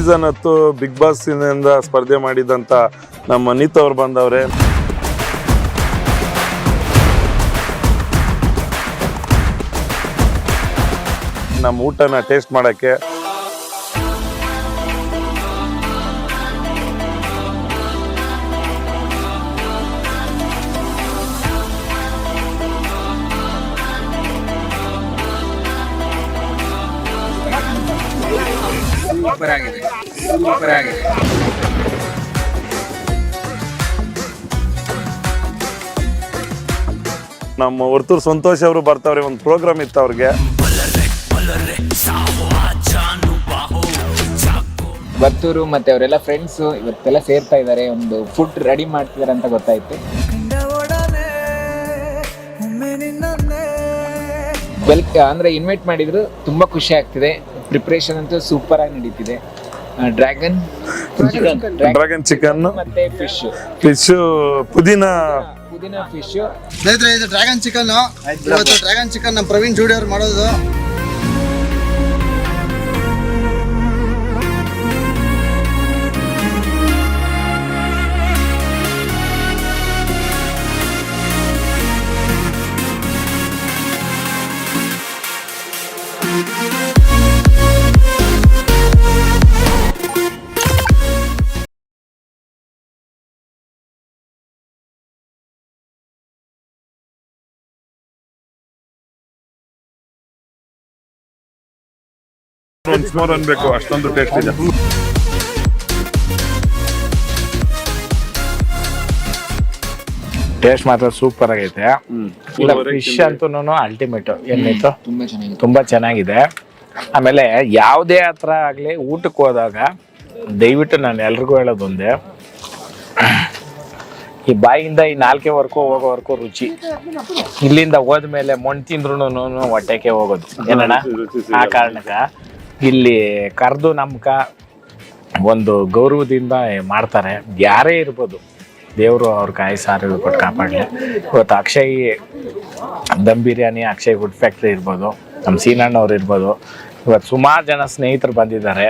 Season 10 big boss ಇಂದ ಸ್ಪರ್ಧೆ ಮಾಡಿದಂಥ ನಮ್ಮ ನೀತ್ ಅವ್ರು ಬಂದವ್ರೆ. ನಮ್ಮ ಊಟನ ಟೇಸ್ಟ್ ಮಾಡೋಕ್ಕೆ. ನಮ್ಮ ವರ್ತೂರು ಸಂತೋಷ್ ಅವರು ಬರ್ತಾವ್ರೆ, ಒಂದು ಪ್ರೋಗ್ರಾಮ್ ಇತ್ತು ಅವ್ರಿಗೆ. ವರ್ತೂರು ಮತ್ತೆ ಅವರೆಲ್ಲ ಫ್ರೆಂಡ್ಸ್ ಇವತ್ತೆಲ್ಲ ಸೇರ್ತಾ ಇದ್ದಾರೆ, ಒಂದು ಫುಡ್ ರೆಡಿ ಮಾಡ್ತಿದ್ದಾರೆ ಅಂತ ಗೊತ್ತಾಯ್ತು. ಅಂದ್ರೆ ಇನ್ವೈಟ್ ಮಾಡಿದ್ರು, ತುಂಬಾ ಖುಷಿ ಆಗ್ತಿದೆ. ಪ್ರಿಪರೇಷನ್ ಅಂತೂ ಸೂಪರ್ ಆಗಿ ನಡೀತಿದೆ. ಡ್ರ್ಯಾಗನ್ ಚಿಕನ್ ಮತ್ತೆ ಫಿಶ್ ಪುದೀನಾ ಫಿಶ್. ಸ್ನೇಹಿತರೆ, ಇದು ಡ್ರ್ಯಾಗನ್ ಚಿಕನ್. ಇವತ್ತು ಡ್ರ್ಯಾಗನ್ ಚಿಕನ್ ನಮ್ಮ ಪ್ರವೀಣ್ ಜೋಡಿ ಅವ್ರು ಮಾಡೋದು. ಸ್ಮೋರ್ ಅನ್ಬೇಕು, ಅಷ್ಟೊಂದು ಟೇಸ್ಟ್ ಇದೆ. ಟೇಸ್ಟ್ ಮಾತ್ರ ಸೂಪರ್ ಆಗೈತೆ. ಫಿಶ್ ಅಂತೂ ಅಲ್ಟಿಮೇಟ್. ಏನಿತ್ತು, ತುಂಬಾ ಚೆನ್ನಾಗಿದೆ. ಆಮೇಲೆ ಯಾವುದೇ ಹತ್ರ ಆಗ್ಲಿ ಊಟಕ್ಕೆ ಹೋದಾಗ ದಯವಿಟ್ಟು ನಾನು ಎಲ್ರಿಗೂ ಹೇಳೋದೊಂದೇ, ಈ ಬಾಯಿಂದ ಈ ನಾಲ್ಕೆವರೆಗೂ ಹೋಗೋವರೆಗೂ ರುಚಿ. ಇಲ್ಲಿಂದ ಹೋದ್ಮೇಲೆ ಮೊಣ್ ತಿಂದ್ರು ಹೊಟ್ಟೆಗೆ ಹೋಗೋದು ಏನಣ್ಣ. ಆ ಕಾರಣಕ್ಕ ಇಲ್ಲಿ ಕರೆದು ನಮ್ಕ ಒಂದು ಗೌರವದಿಂದ ಮಾಡ್ತಾರೆ. ಯಾರೇ ಇರ್ಬೋದು, ದೇವರು ಅವ್ರ ಕಾಯಿ ಸಾರು ಕೊಟ್ಟು ಕಾಪಾಡಲಿ. ಇವತ್ತು ಅಕ್ಷಯ್ ದಮ್ ಬಿರಿಯಾನಿ, ಅಕ್ಷಯ್ ಫುಡ್ ಫ್ಯಾಕ್ಟ್ರಿ ಇರ್ಬೋದು, ನಮ್ಮ ಸೀನಣ್ಣವ್ರು ಇರ್ಬೋದು, ಇವತ್ತು ಸುಮಾರು ಜನ ಸ್ನೇಹಿತರು ಬಂದಿದ್ದಾರೆ.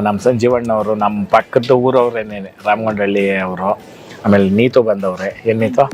ನಮ್ಮ ಸಂಜೀವಣ್ಣವರು, ನಮ್ಮ ಪಕ್ಕದ ಊರವ್ರೇನೇನೆ, ರಾಮಗೊಂಡಳ್ಳಿ ಅವರು, ಆಮೇಲೆ ನೀತು ಬಂದವ್ರೆ. ಏನ್ ನೀತು?